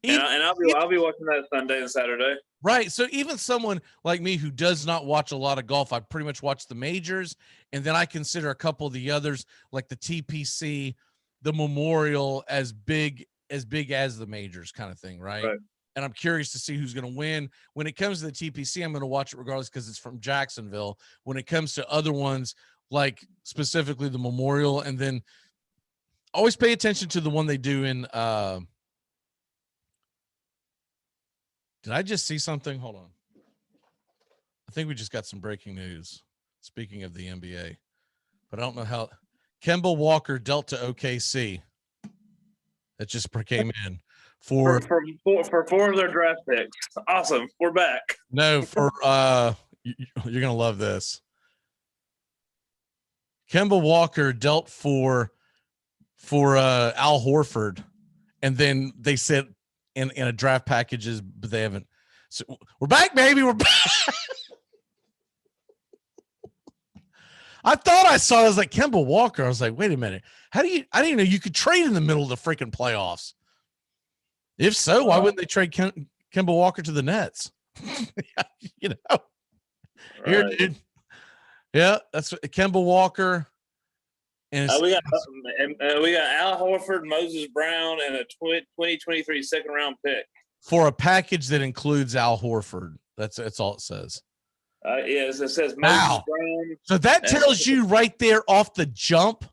And I'll be watching that Sunday and Saturday. Right. So even someone like me who does not watch a lot of golf, I pretty much watch the majors, and then I consider a couple of the others like the TPC, the Memorial as big as the majors kind of thing, right? And I'm curious to see who's going to win. When it comes to the TPC, I'm going to watch it regardless because it's from Jacksonville. When it comes to other ones, like specifically the Memorial, and then always pay attention to the one they do in did I just see something? Hold on. I think we just got some breaking news. Speaking of the NBA, but I don't know how. Kemba Walker dealt to OKC. That just came in for 4 of their draft picks. Awesome. We're back. No, you're gonna love this. Kemba Walker dealt for Al Horford, and then they said in a draft packages, but they haven't. So we're back, baby. We're back. I thought I saw it. I was like Kemba Walker. I was like, wait a minute. I didn't know you could trade in the middle of the freaking playoffs. If so, why wouldn't they trade Kemba Walker to the Nets? Here, dude. Yeah, that's Kemba Walker. And we got Al Horford, Moses Brown, and a 2023 second round pick for a package that includes Al Horford. That's all it says. Yes, it says Moses Brown. So that tells you right there off the jump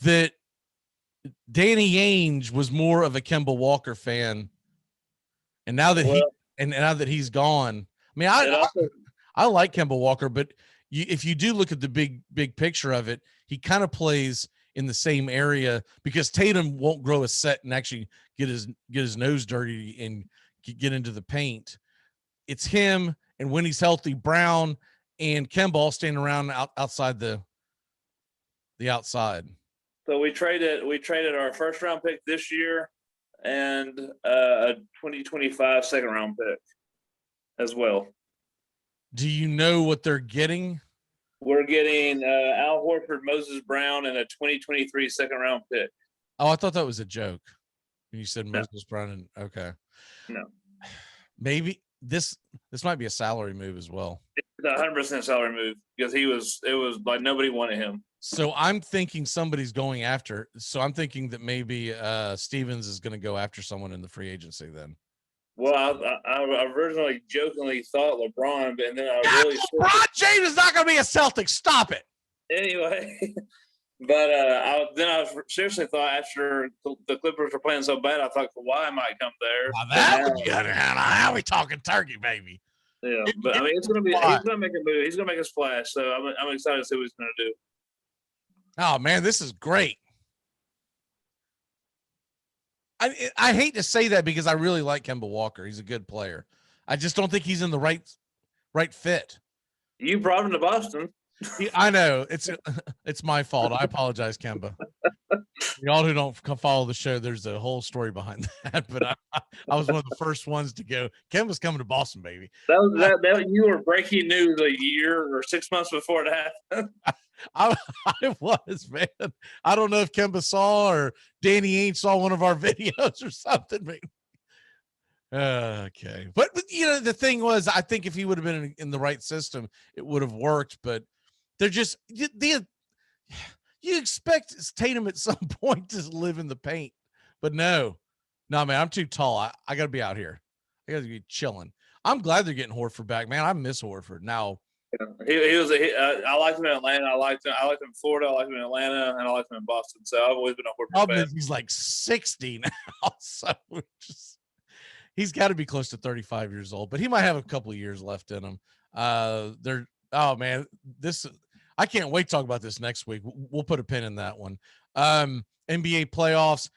that Danny Ainge was more of a Kemba Walker fan, and now that he's gone, I mean, I like Kemba Walker, but if you do look at the big picture of it, he kind of plays in the same area because Tatum won't grow a set and actually get his nose dirty and get into the paint. It's him, and when he's healthy, Brown and Kemba all standing around outside the outside. So we traded our first round pick this year and a 2025 second round pick as well. Do you know what they're getting? We're getting Al Horford, Moses Brown, and a 2023 second round pick. Oh, I thought that was a joke. When you said No. Moses Brown. Okay. No. Maybe this might be a salary move as well. It's 100% salary move because it was like nobody wanted him. So I'm thinking somebody's going after. So I'm thinking that maybe Stevens is going to go after someone in the free agency then. Well, I originally jokingly thought LeBron, but then I really LeBron James is not going to be a Celtic. Stop it. Anyway. But I seriously thought after the Clippers were playing so bad, I thought Kawhi might come there. Now that would be now we talking turkey, baby. Yeah, but I mean, it's gonna be he's gonna make a move. He's gonna make a splash. So I'm excited to see what he's gonna do. Oh man, this is great. I hate to say that because I really like Kemba Walker. He's a good player. I just don't think he's in the right fit. You brought him to Boston. I know it's my fault. I apologize, Kemba. Y'all who don't follow the show, there's a whole story behind that. But I was one of the first ones to go. Kemba's coming to Boston, baby. That you were breaking news a year or 6 months before it happened. I was, man. I don't know if Kemba saw or Danny Ainge saw one of our videos or something. Okay, but you know the thing was, I think if he would have been in the right system, it would have worked. But they're just you expect Tatum at some point to live in the paint, but no, man, I'm too tall. I got to be out here. I got to be chilling. I'm glad they're getting Horford back, man. I miss Horford now. He was. I liked him in Atlanta. I liked him in Florida. I liked him in Atlanta, and I liked him in Boston. So I've always been a Horford fan. He's like 60 now, so he's got to be close to 35 years old, but he might have a couple of years left in him. Oh man, I can't wait to talk about this next week. We'll put a pin in that one. NBA playoffs,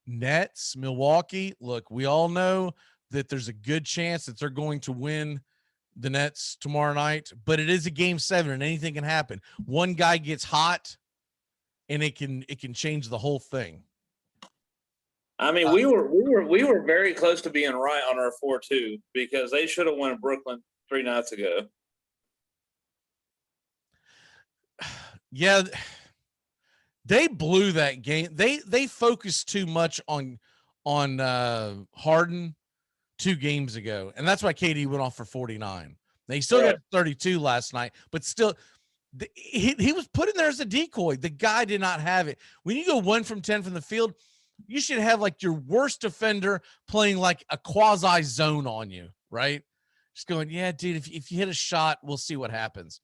Nets, Milwaukee. Look, we all know that there's a good chance that they're going to win the Nets tomorrow night, but it is a game 7 and anything can happen. One guy gets hot and it can change the whole thing. I mean, we were very close to being right on our 4-2 because they should have won Brooklyn 3 nights ago. Yeah, they blew that game. They focused too much on Harden 2 games ago, and that's why KD went off for 49. They still got 32 last night, but still, he was put in there as a decoy. The guy did not have it. When you go 1 from 10 from the field, you should have like your worst defender playing like a quasi zone on you, right? Just going, yeah, dude, if you hit a shot, we'll see what happens.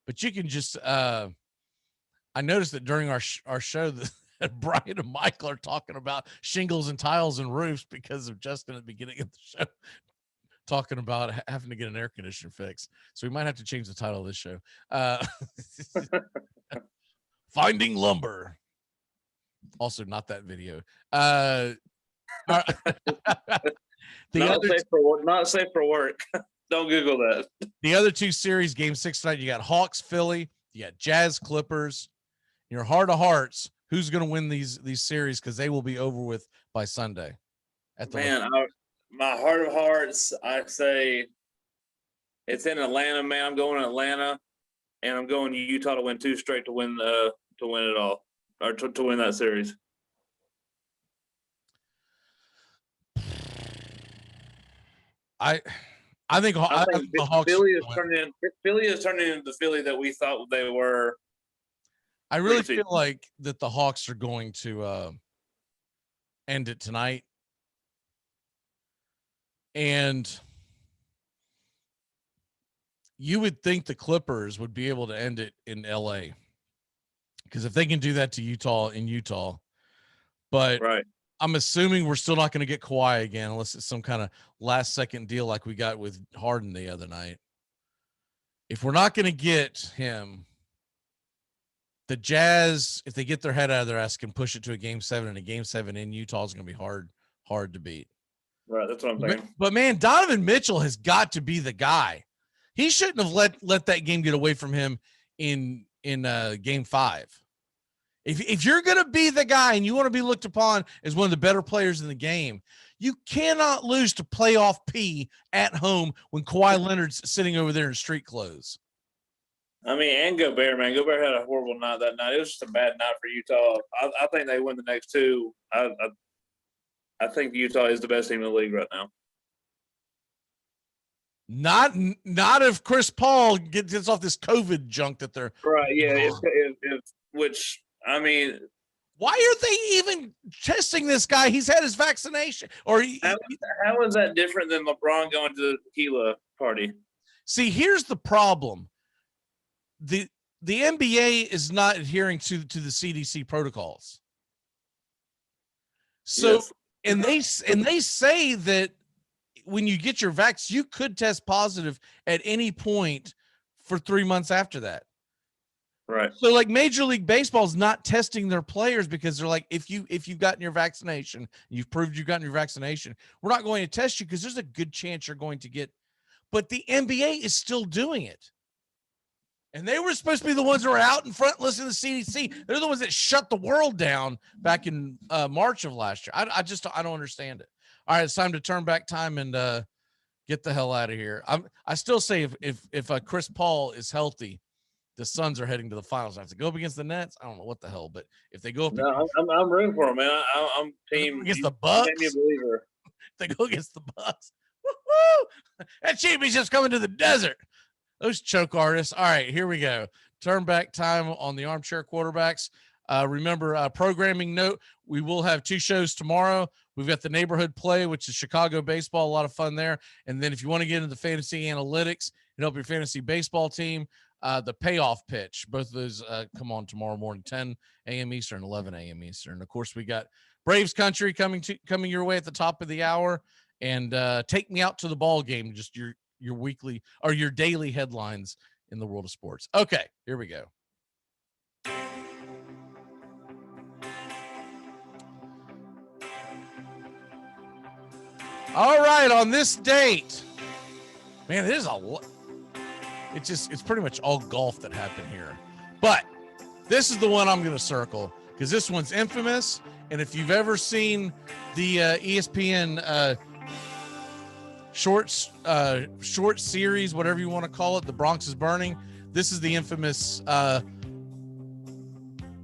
But you can just, I noticed that during our show that Brian and Michael are talking about shingles and tiles and roofs because of Justin at the beginning of the show, talking about having to get an air conditioner fixed. So we might have to change the title of this show. Finding Lumber. Also, not that video. Not safe for work. Don't Google that. The other 2 series, game 6 tonight, you got Hawks, Philly, you got Jazz, Clippers. In your heart of hearts, who's going to win these series? Because they will be over with by Sunday. My heart of hearts, I say it's in Atlanta, man. I'm going to Atlanta, and I'm going to Utah to win 2 straight to win it all, or to win that series. I think the Hawks. Philly is turning into the Philly that we thought they were. I really feel like that the Hawks are going to end it tonight. And you would think the Clippers would be able to end it in LA. Because if they can do that to Utah in Utah, but right. I'm assuming we're still not going to get Kawhi again unless it's some kind of last second deal like we got with Harden the other night. If we're not going to get him, the Jazz, if they get their head out of their ass, can push it to a game 7, and a game 7 in Utah is going to be hard to beat. Right, that's what I'm saying. But man, Donovan Mitchell has got to be the guy. He shouldn't have let that game get away from him in game 5. If you're going to be the guy and you want to be looked upon as one of the better players in the game, you cannot lose to playoff P at home when Kawhi Leonard's sitting over there in street clothes. I mean, and Gobert, man. Gobert had a horrible night that night. It was just a bad night for Utah. I think they win the next two. I think Utah is the best team in the league right now. Not if Chris Paul gets off this COVID junk that they're right. Yeah, if which I mean, why are they even testing this guy? He's had his vaccination. Or how is that different than LeBron going to the tequila party? See, here's the problem. The NBA is not adhering to the CDC protocols. So Yes. and they say that when you get your vax, you could test positive at any point for 3 months after that. Right. So like Major League Baseball is not testing their players because they're like, if you've gotten your vaccination, you've proved you've gotten your vaccination, we're not going to test you because there's a good chance you're going to get. But the NBA is still doing it. And they were supposed to be the ones that were out in front listening to the CDC. They're the ones that shut the world down back in March of last year. I don't understand it. All right, it's time to turn back time and get the hell out of here. I still say if Chris Paul is healthy, the Suns are heading to the finals. I have to go up against the Nets. I don't know what the hell, but if they go up, I'm rooting for them, man. I'm team against the Bucks. If they go against the Bucks. Woo-hoo! That championship's coming to the desert. Those choke artists. All right, here we go. Turn back time on the Armchair Quarterbacks. Remember, programming note, we will have 2 shows tomorrow. We've got the neighborhood play, which is Chicago baseball, a lot of fun there. And then if you want to get into fantasy analytics and help your fantasy baseball team, the payoff pitch, both of those come on tomorrow morning, 10 a.m. Eastern, 11 a.m. Eastern. Of course, we got Braves Country coming your way at the top of the hour. And take me out to the ball game, just your weekly or your daily headlines in the world of sports. Okay, here we go. All right, on this date, man, there's a lot. It's pretty much all golf that happened here. But this is the one I'm going to circle because this one's infamous. And if you've ever seen the ESPN short series, whatever you want to call it, The Bronx is Burning, this is the infamous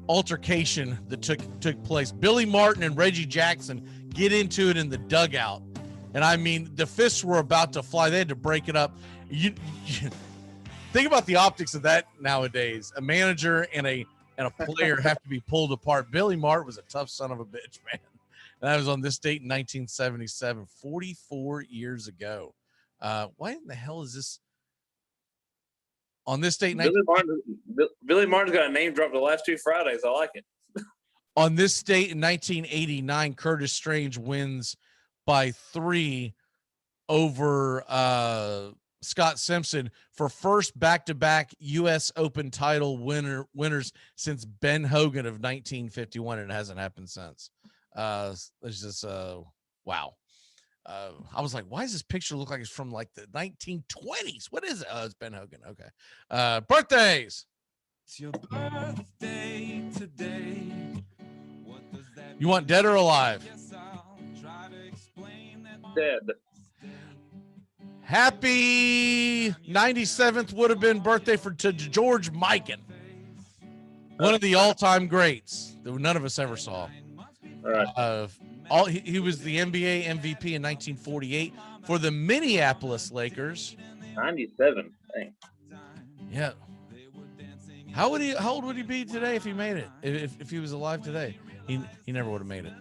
altercation that took place. Billy Martin and Reggie Jackson get into it in the dugout. And I mean, the fists were about to fly. They had to break it up. You think about the optics of that nowadays. A manager and a player have to be pulled apart. Billy Martin was a tough son of a bitch, man. And that was on this date in 1977, 44 years ago. Why in the hell is this on this date? Billy Martin's got a name drop the last 2 Fridays. I like it. On this date in 1989, Curtis Strange wins by 3 over Scott Simpson for first back-to-back U.S. Open title winners since Ben Hogan of 1951, and it hasn't happened since. It's just wow. I was like, why does this picture look like it's from like the 1920s? What is it? Oh, it's Ben Hogan. Okay. Birthdays. It's your birthday today. You want dead or alive? Dead. Happy 97th would have been birthday to George Mikan, one of the all-time greats that none of us ever saw. He was the NBA MVP in 1948 for the Minneapolis Lakers. 97. Dang. Yeah. How old would he be today if he made it? If he was alive today, he never would have made it.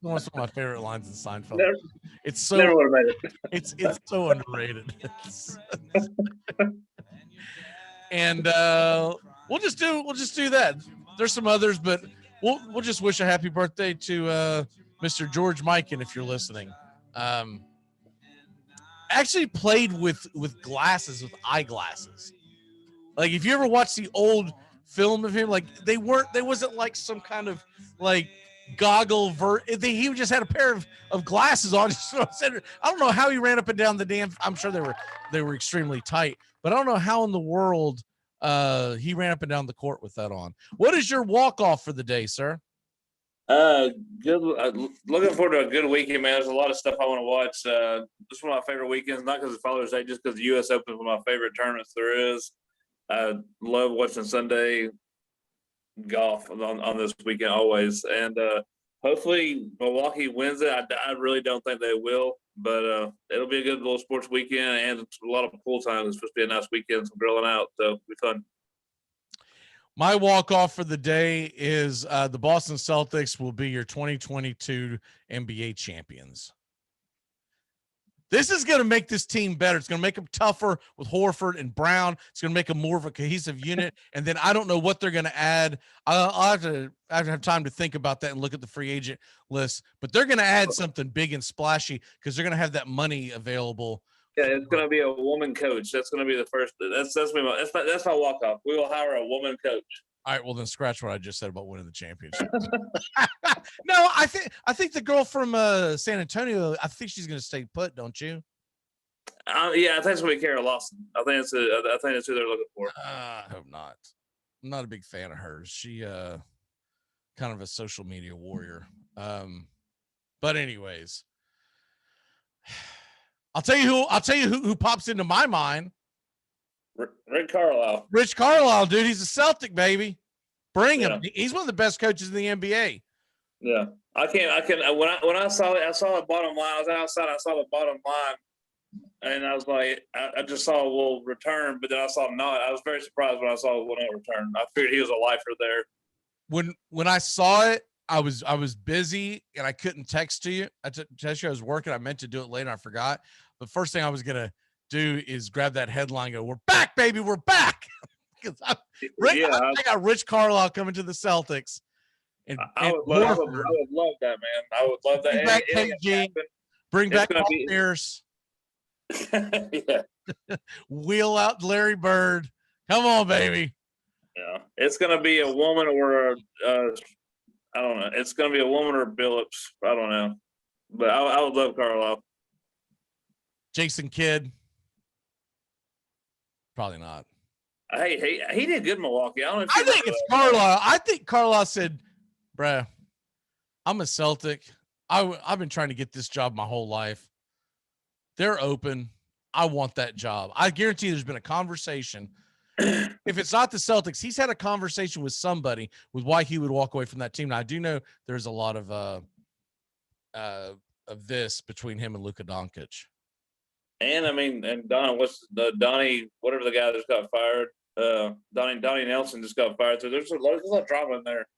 One of my favorite lines in Seinfeld. It's so never would have made it. It's so underrated. And we'll just do that. There's some others, but we'll just wish a happy birthday to Mr. George Mikan if you're listening. Actually played with glasses, with eyeglasses. Like if you ever watch the old film of him, like they wasn't like some kind of like goggle he just had a pair of glasses on. I don't know how he ran up and down the damn. I'm sure they were extremely tight, but I don't know how in the world he ran up and down the court with that on. What is your walk off for the day, sir? Good. Looking forward to a good weekend, man. There's a lot of stuff I want to watch. This is one of my favorite weekends, not because of Father's Day, just because the U.S. Open is one of my favorite tournaments there is. I love watching Sunday golf on this weekend always, and hopefully Milwaukee wins it. I really don't think they will, but it'll be a good little sports weekend and a lot of pool time. It's supposed to be a nice weekend, some grilling out, so it'll be fun. My walk-off for the day is the Boston Celtics will be your 2022 NBA champions. This is going to make this team better. It's going to make them tougher with Horford and Brown. It's going to make them more of a cohesive unit. And then I don't know what they're going to add. I'll have to have time to think about that and look at the free agent list. But they're going to add something big and splashy because they're going to have that money available. Yeah, it's going to be a woman coach. That's going to be the first. That's my walk off. We will hire a woman coach. All right, well then scratch what I just said about winning the championship. No, I think the girl from San Antonio. I think she's going to stay put. Don't you? Yeah, I think it's going to be Kara Lawson. I think that's who they're looking for. I hope not. I'm not a big fan of hers. She kind of a social media warrior. But anyways. I'll tell you who pops into my mind. Rick Carlisle. Rich Carlisle, dude. He's a Celtic, baby. Bring him. He's one of the best coaches in the NBA. Yeah. I can when I saw it, I saw the bottom line. I was outside, I saw the bottom line, and I was like, I just saw will return, but then I saw not. I was very surprised when I saw will not return. I figured he was a lifer there. When I saw it, I was busy and I couldn't text to you. Text you I was working. I meant to do it later. I forgot. The first thing I was gonna do is grab that headline. And go, we're back, baby. We're back. I got Rich Carlisle coming to the Celtics. And I would love that, man. I would love that. Bring back KG. Bring back Paul Pierce. Yeah. Wheel out Larry Bird. Come on, baby. Yeah, it's gonna be a woman or I don't know. It's going to be a woman or Billups. I don't know. But I would love Carlisle. Jason Kidd. Probably not. Hey, he did good in Milwaukee. I think it's Carlisle. I think Carlisle said, bruh, I'm a Celtic. I've been trying to get this job my whole life. They're open. I want that job. I guarantee there's been a conversation. If it's not the Celtics, he's had a conversation with somebody with why he would walk away from that team. Now I do know there's a lot of this between him and Luka Doncic. And I mean, and Donnie, whatever the guy that just got fired, Donnie Nelson just got fired. So there's a lot of drama in there.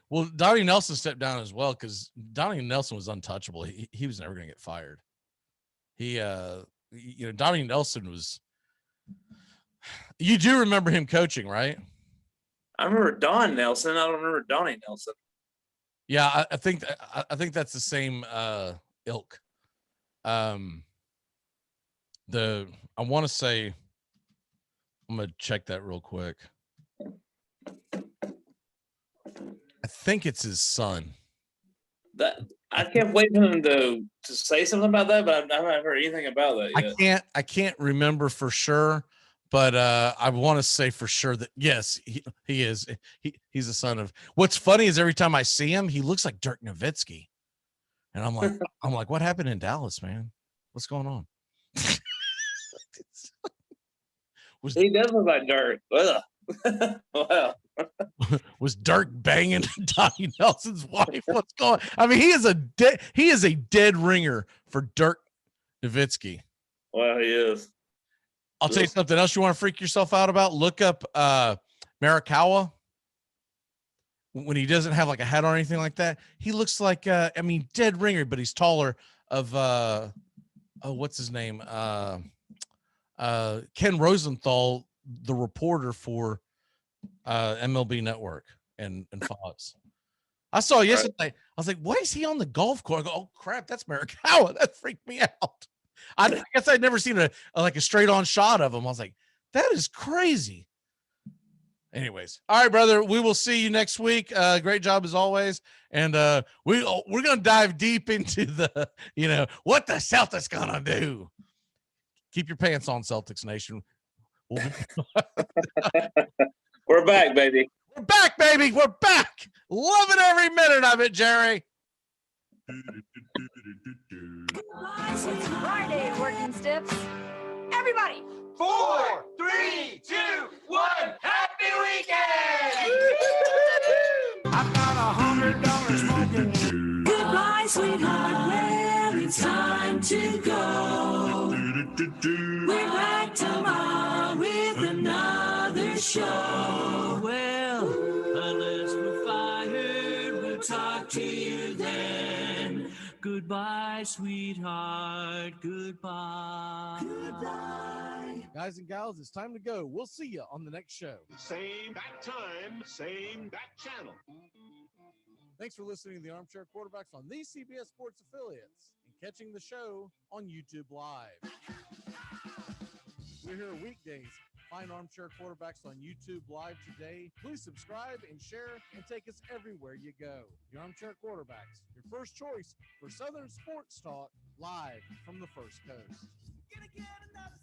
Well, Donnie Nelson stepped down as well because Donnie Nelson was untouchable. He was never going to get fired. Donnie Nelson was. You do remember him coaching, right? I remember Don Nelson. I don't remember Donnie Nelson. Yeah, I think that's the same ilk. I want to say, I'm gonna check that real quick. I think it's his son. That I can't wait for him to say something about that, but I haven't heard anything about that yet. I can't remember for sure. But I want to say for sure that, yes, he is. He's a son of. What's funny is every time I see him, he looks like Dirk Nowitzki. And I'm like, what happened in Dallas, man? What's going on? He does look like Dirk. Wow. Was Dirk banging Donnie Nelson's wife? What's going on? I mean, he is a dead ringer for Dirk Nowitzki. Well, he is. I'll tell you something else you want to freak yourself out about. Look up Marikawa. When he doesn't have like a hat or anything like that, he looks like dead ringer, but he's taller. What's his name? Ken Rosenthal, the reporter for MLB Network and Fox. I saw yesterday. I was like, why is he on the golf course? I go, oh crap, that's Marikawa. That freaked me out. I guess I'd never seen a straight on shot of him. I was like, that is crazy. Anyways, all right, brother. We will see you next week. Great job as always. And we're gonna dive deep into the what the Celtics gonna do. Keep your pants on, Celtics Nation. We're back, baby. We're back, baby. We're back. Loving every minute of it, Jerry. Friday, working stiffs. Everybody. 4, 3, 2, 1. Happy weekend! I've got $100 smoking. Goodbye, sweetheart. Well, it's time to go. We're back tomorrow with another show. Well, unless we're fired, we'll talk to you then. Goodbye, sweetheart. Goodbye. Goodbye. Guys and gals, it's time to go. We'll see you on the next show. Same bat time, same bat channel. Thanks for listening to the Armchair Quarterbacks on these CBS Sports affiliates and catching the show on YouTube Live. We're here weekdays. Find Armchair Quarterbacks on YouTube Live today. Please subscribe and share and take us everywhere you go. The Armchair Quarterbacks, your first choice for Southern sports talk live from the First Coast. Gonna get another